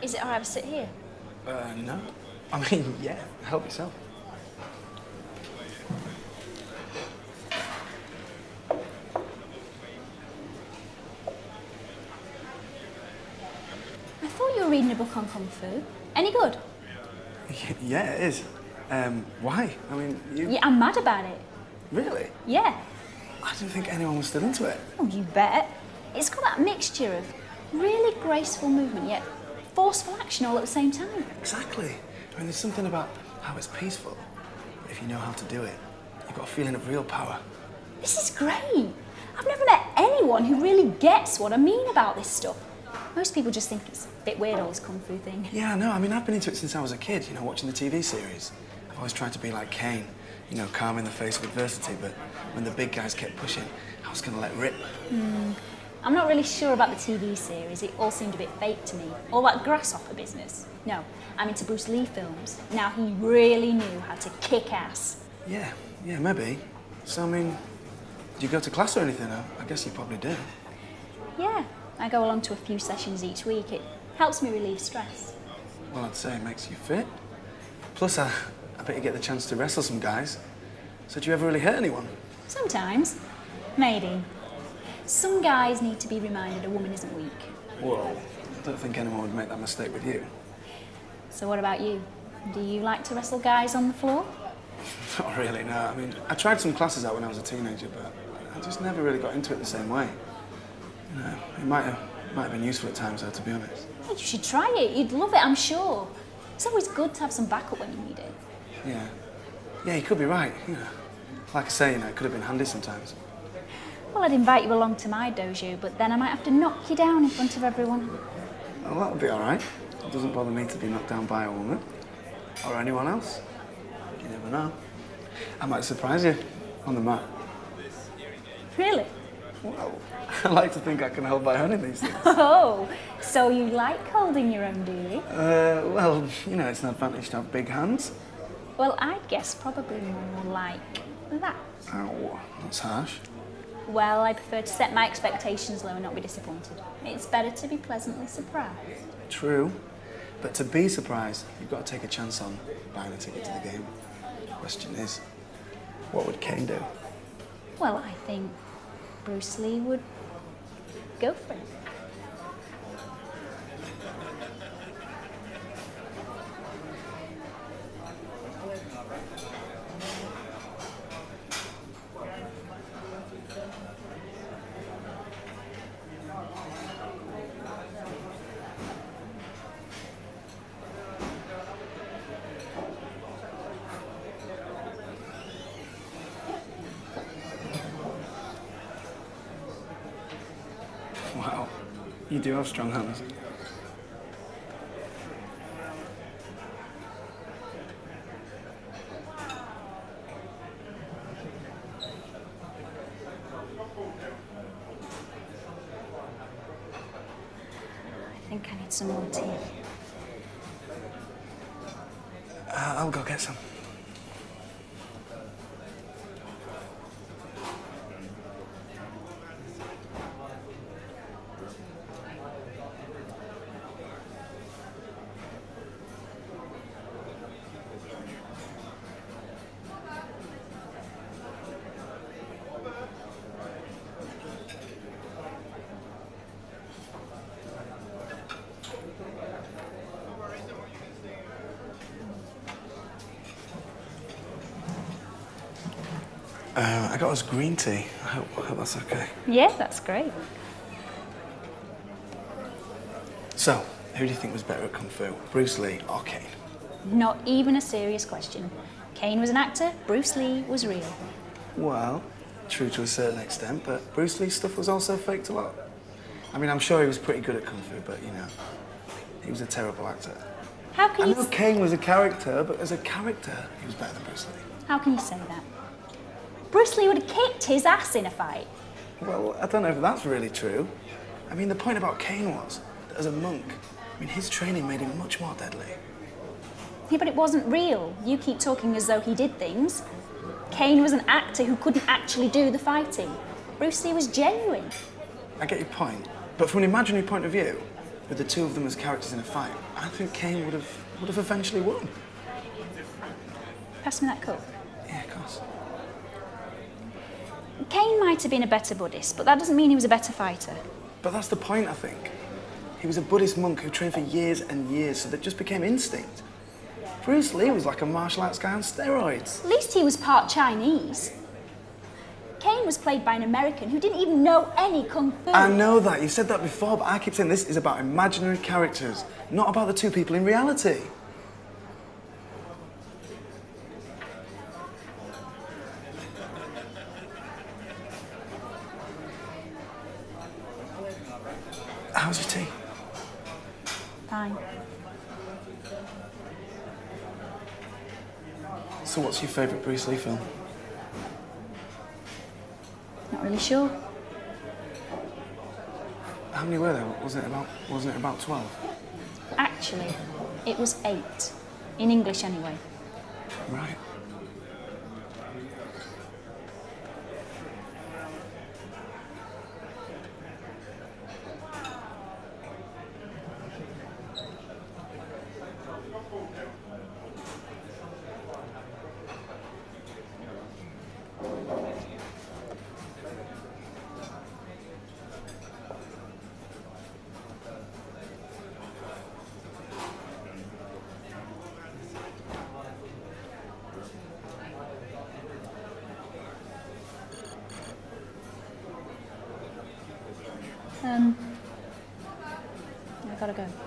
Is it alright to sit here? No. I mean, yeah, help yourself. I thought you were reading a book on Kung Fu. Any good? Yeah, it is. Why? I mean, you... Yeah, I'm mad about it. Really? Yeah. I didn't think anyone was still into it. Oh, you bet. It's got that mixture of really graceful movement, yet forceful action all at the same time. Exactly. I mean, there's something about how it's peaceful. But if you know how to do it, you've got a feeling of real power. This is great. I've never met anyone who really gets what I mean about this stuff. Most people just think it's a bit weird, all this Kung Fu thing. Yeah, no, I mean, I've been into it since I was a kid, you know, watching the TV series. I've always tried to be like Kane, you know, calm in the face of adversity, but when the big guys kept pushing, I was gonna let rip. I'm not really sure about the TV series. It all seemed a bit fake to me. All that grasshopper business. No, I'm into Bruce Lee films. Now he really knew how to kick ass. Yeah, maybe. So, I mean, do you go to class or anything? I guess you probably do. Yeah, I go along to a few sessions each week. It helps me relieve stress. Well, I'd say it makes you fit. Plus, I bet you get the chance to wrestle some guys. So, do you ever really hurt anyone? Sometimes. Maybe. Some guys need to be reminded a woman isn't weak. Whoa, I don't think anyone would make that mistake with you. So what about you? Do you like to wrestle guys on the floor? Not really, no. I mean, I tried some classes out when I was a teenager, but I just never really got into it the same way. You know, it might have been useful at times, though, to be honest. Hey, you should try it. You'd love it, I'm sure. It's always good to have some backup when you need it. Yeah, you could be right, you know. Like I say, you know, it could have been handy sometimes. Well, I'd invite you along to my dojo, but then I might have to knock you down in front of everyone. Well, that would be all right. It doesn't bother me to be knocked down by a woman. Or anyone else. You never know. I might surprise you on the mat. Really? Well, I like to think I can hold my own in these things. Oh, so you like holding your own, do you? Well, you know, it's an advantage to have big hands. Well, I'd guess probably more like that. Ow, that's harsh. Well, I prefer to set my expectations low and not be disappointed. It's better to be pleasantly surprised. True, but to be surprised, you've got to take a chance on buying a ticket to the game. The question is, what would Kane do? Well, I think Bruce Lee would go for it. Wow, you do have strong hands. I think I need some more tea. I'll go get some. I got us green tea. I hope that's okay. Yeah, that's great. So, who do you think was better at Kung Fu, Bruce Lee or Kane? Not even a serious question. Kane was an actor, Bruce Lee was real. Well, true to a certain extent, but Bruce Lee's stuff was also faked a lot. I mean, I'm sure he was pretty good at Kung Fu, but, you know, he was a terrible actor. How can I you... know Kane was a character, but as a character, he was better than Bruce Lee. How can you say that? Bruce Lee would have kicked his ass in a fight. Well, I don't know if that's really true. I mean, the point about Kane was that as a monk, I mean, his training made him much more deadly. Yeah, but it wasn't real. You keep talking as though he did things. Kane was an actor who couldn't actually do the fighting. Bruce Lee was genuine. I get your point, but from an imaginary point of view, with the two of them as characters in a fight, I think Kane would have eventually won. Pass me that cup. Yeah, of course. Kane might have been a better Buddhist, but that doesn't mean he was a better fighter. But that's the point, I think. He was a Buddhist monk who trained for years and years, so that just became instinct. Bruce Lee was like a martial arts guy on steroids. At least he was part Chinese. Kane was played by an American who didn't even know any kung fu. I know that, you've said that before, but I keep saying this is about imaginary characters, not about the two people in reality. How's your tea? Fine. So what's your favourite Bruce Lee film? Not really sure. How many were there? Wasn't it about 12? Actually, it was 8. In English, anyway. Right. I gotta go.